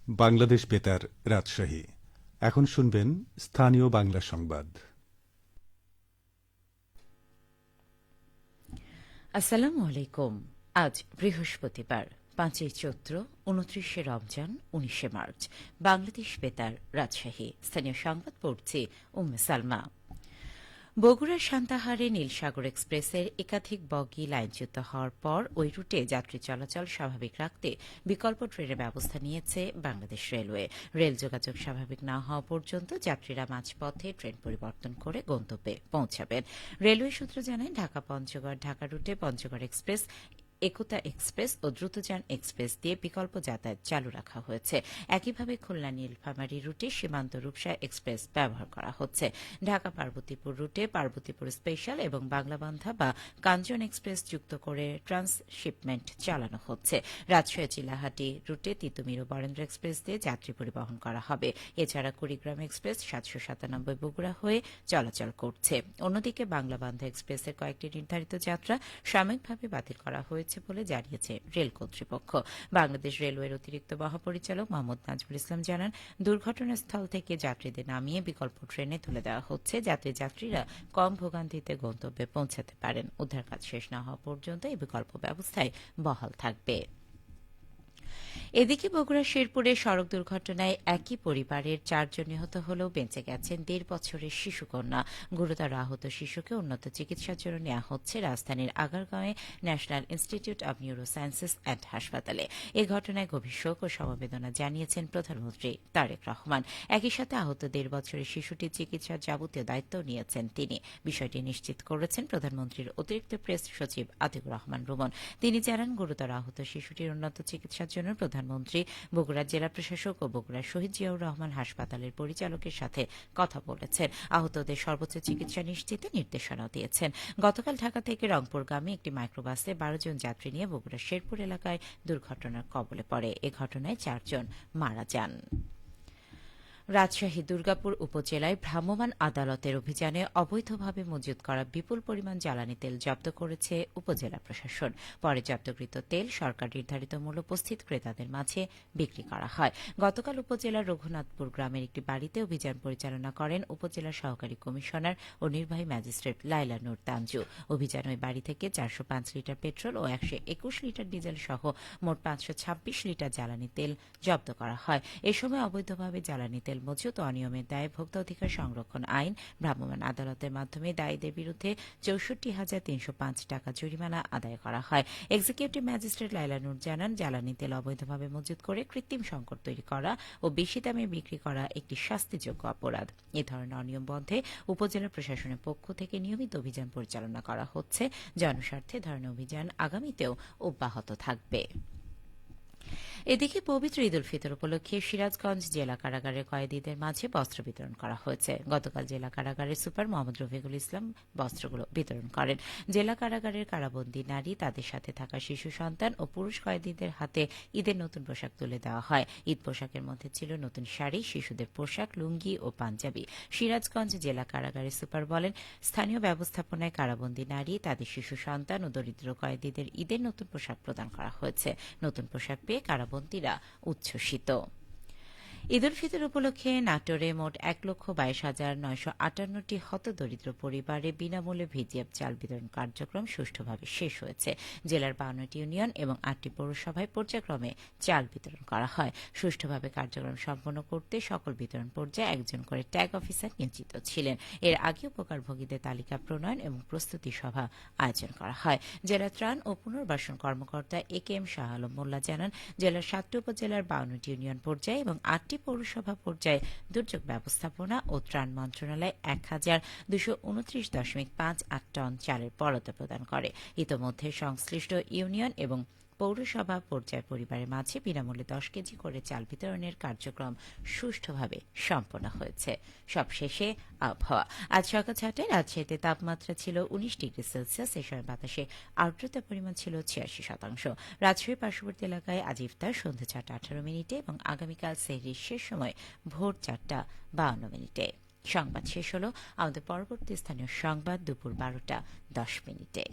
বাংলাদেশ বেতার রাজশাহী। এখন শুনবেন স্থানীয় বাংলা সংবাদ। আসসালামু আলাইকুম। আজ বৃহস্পতিবার ৫ই চৈত্র ২৯শে রমজান ১৯শে মার্চ। বাংলাদেশ বেতার রাজশাহী। স্থানীয় সংবাদ পড়ছি উম্মে সালমা। বগুড়ার সান্তাহারে নীলসাগর এক্সপ্রেসের একাধিক বগি লাইনচ্যুত হওয়ার পর ওই রুটে যাত্রী চলাচল স্বাভাবিক রাখতে বিকল্প ট্রেনের ব্যবস্থা নিয়েছে বাংলাদেশ রেলওয়ে। রেল যোগাযোগ স্বাভাবিক না হওয়া পর্যন্ত যাত্রীরা মাঝপথে ট্রেন পরিবর্তন করে গন্তব্যে পৌঁছাবেন। রেলওয়ে সূত্র জানায়, ঢাকা পঞ্চগড় ঢাকা রুটে পঞ্চগড় এক্সপ্রেস, একতা এক্সপ্রেস ও দ্রুতযান এক্সপ্রেস দিয়ে বিকল্প যাতায়াত চালু রাখা হয়েছে। একইভাবে খুলনা নীলফামারী রুটে সীমান্ত রূপসা এক্সপ্রেস ব্যবহার করা হচ্ছে। ঢাকা পার্বতীপুর রুটে পার্বতীপুর স্পেশাল এবং বাংলাবান্ধা বা কাঞ্চন এক্সপ্রেস যুক্ত করে ট্রান্সশিপমেন্ট চালানো হচ্ছে। রাজশাহী চিলাহাটি রুটে তিতুমির ও বরেন্দ্র এক্সপ্রেস দিয়ে যাত্রী পরিবহন করা হবে। এছাড়া কুড়িগ্রাম এক্সপ্রেস ৭৯৭ বগুড়া হয়ে চলাচল করছে। অন্যদিকে বাংলাবান্ধা এক্সপ্রেসের কয়েকটি নির্ধারিত যাত্রা সাময়িকভাবে বাতিল করা হয়েছে বলে জানিয়েছে রেল কর্তৃপক্ষ। বাংলাদেশ রেলওয়ের অতিরিক্ত মহাপরিচালক মোহাম্মদ নাজমুল ইসলাম জানান, দুর্ঘটনাস্থল থেকে যাত্রীদের নামিয়ে বিকল্প ট্রেনে তুলে দেওয়া হচ্ছে, যাতে যাত্রীরা কম ভোগান্তিতে গন্তব্যে পৌঁছাতে পারেন। উদ্ধার কাজ শেষ না হওয়া পর্যন্ত এই বিকল্প ব্যবস্থায় বহাল থাকবে। এদিকে বগুড়া শেরপুরে সড়ক দুর্ঘটনায় একই পরিবারের ৪ জন নিহত হলেও বেঁচে গেছেন ১.৫ বছরের শিশুকন্যা। গুরুতর আহত শিশুকে উন্নত চিকিৎসার জন্য নেওয়া হচ্ছে রাজধানীর আগারগাঁওয়ে national institute of neuro sciences and হাসপাতালে। এ ঘটনায় গভীর শোক ও সমবেদনা জানিয়েছেন প্রধানমন্ত্রী তারেক রহমান। একই সাথে আহত ১.৫ বছরের শিশুটির চিকিৎসার যাবতীয় দায়িত্ব নিয়েছেন তিনি। বিষয়টি নিশ্চিত করেছেন প্রধানমন্ত্রীর অতিরিক্ত প্রেস সচিব আতিকুর রহমান রুমন। তিনি জানান, গুরুতর আহত শিশুটির উন্নত চিকিৎসার জন্য প্রধানমন্ত্রী বগুড়া জেলা প্রশাসক ও বগুড়া শহীদ জিয়াউর রহমান হাসপাতালের পরিচালকের সাথে কথা বলেছেন। আহতদের সর্বোচ্চ চিকিৎসা নিশ্চিতে নির্দেশনা দিয়েছেন। গতকাল ঢাকা থেকে রংপুরগামী একটি মাইক্রোবাসে ১২ জন যাত্রী নিয়ে বগুড়া শেরপুর এলাকায় দুর্ঘটনার কবলে পড়ে। এ ঘটনায় ৪ জন মারা যান। রাজশাহী দুর্গাপুর উপজেলায় ভ্রাম্যমাণ আদালতের অভিযানে অবৈধভাবে মজুত করা বিপুল পরিমাণ জ্বালানি তেল জব্দ করেছে উপজেলা প্রশাসন। পরে জব্দকৃত তেল সরকার নির্ধারিত মূল্য উপস্থিত ক্রেতাদের মাঝে বিক্রি করা হয়। গতকাল উপজেলার রঘুনাথপুর গ্রামের একটি বাড়িতে অভিযান পরিচালনা করেন উপজেলা সহকারী কমিশনার ও নির্বাহী ম্যাজিস্ট্রেট লাইলা নূর তানজু। অভিযানে ওই বাড়ি থেকে ৪০৫ লিটার পেট্রোল ও ১২১ লিটার ডিজেল সহ মোট ৫২৬ লিটার জ্বালানি তেল জব্দ করা হয়। এ সময় অবৈধভাবে জ্বালানি তেল মজুত ও অনিয়মের দায়ে ভোক্তা অধিকার সংরক্ষণ আইন ভ্রাম্যমাণ আদালতের মাধ্যমে দায়ীদের বিরুদ্ধে ৬৪,৩০৫ টাকা জরিমানা আদায় করা হয়। এক্সিকিউটিভ ম্যাজিস্ট্রেট লাইলা নূর জানান, জ্বালানি তেল অবৈধভাবে মজুত করে কৃত্রিম সংকট তৈরি করা ও বেশি দামে বিক্রি করা একটি শাস্তিযোগ্য অপরাধ। এ ধরনের অনিয়ম বন্ধে উপজেলা প্রশাসনের পক্ষ থেকে নিয়মিত অভিযান পরিচালনা করা হচ্ছে। জনস্বার্থে ধরনের অভিযান আগামীতেও অব্যাহত থাকবে। এদিকে পবিত্র ঈদ উল ফিতর উপলক্ষে সিরাজগঞ্জ জেলা কারাগারের কয়েদিদের মাঝে বস্ত্র বিতরণ করা হয়েছে। গতকাল জেলা কারাগারের সুপার মোহাম্মদ রফিকুল ইসলাম বস্ত্রগুলো বিতরণ করেন। জেলা কারাগারের কারাবন্দী নারী, তাদের সাথে থাকা শিশু সন্তান ও পুরুষ কয়েদিদের হাতে ঈদের নতুন পোশাক তুলে দেওয়া হয়। ঈদ পোশাকের মধ্যে ছিল নতুন শাড়ি, শিশুদের পোশাক, লুঙ্গি ও পাঞ্জাবি। সিরাজগঞ্জ জেলা কারাগারের সুপার বলেন, স্থানীয় ব্যবস্থাপনায় কারাবন্দী নারী, তাদের শিশু সন্তান ও দরিদ্র কয়েদিদের ঈদের নতুন পোশাক প্রদান করা হয়েছে। নতুন পোশাক পেয়ে কারাবন্দীরা উচ্ছ্বসিত। ঈদ উল ফিতর উপলক্ষে নাটোরে মোট ১,২২,৯৫৮টি হতদরিদ্র পরিবারে বিনামূল্যে ভিজিএফ চাল বিতরণ কার্যক্রম সুষ্ঠুভাবে শেষ হয়েছে। জেলার ৫২টি ইউনিয়ন এবং ৮টি পৌরসভায় পর্যায়ক্রমে চাল বিতরণ করা হয়। সুষ্ঠুভাবে কার্যক্রম সম্পন্ন করতে সকল বিতরণ পর্যায়ে একজন করে ট্যাগ অফিসার নিয়োজিত ছিলেন। এর আগে উপকারভোগীদের তালিকা প্রণয়ন এবং প্রস্তুতি সভা আয়োজন করা হয়। জেলা ত্রাণ ও পুনর্বাসন কর্মকর্তা AK-M শাহ আলম মোল্লা জানান, জেলার ৭টি উপজেলার ৫২টি ইউনিয়ন পর্যায়ে এবং ৮টি পৌরসভা পর্যায়ে দুর্যোগ ব্যবস্থাপনা ও ত্রাণ মন্ত্রণালয় ১,২২৯.৫৮ টন চালের বরাদ্দ প্রদান করে। ইতোমধ্যে সংশ্লিষ্ট ইউনিয়ন এবং পৌরসভা পর্যায় পরিবারের মাঝে বিনামূল্যে ১০ কেজি করে চাল বিতরণের কার্যক্রম সুষ্ঠুভাবে সম্পন্ন হয়েছে। সবশেষে আবহাওয়া। আজ সকাল ৬টায় রাজশাহীতে তাপমাত্রা ছিল ১৯ ডিগ্রি সেলসিয়াস। এ সময় বাতাসে আর্দ্রতার পরিমাণ ছিল ৮৬%। রাজশাহীর পার্শ্ববর্তী এলাকায় আজ ইফতার সন্ধ্যা ৬টা ১৮ মিনিটে এবং আগামীকাল সেহরির শেষ সময় ভোর ৪টা ৫২ মিনিটে। সংবাদ শেষ হল। আমাদের পরবর্তী স্থানীয় সংবাদ দুপুর ১২টা ১০ মিনিটে।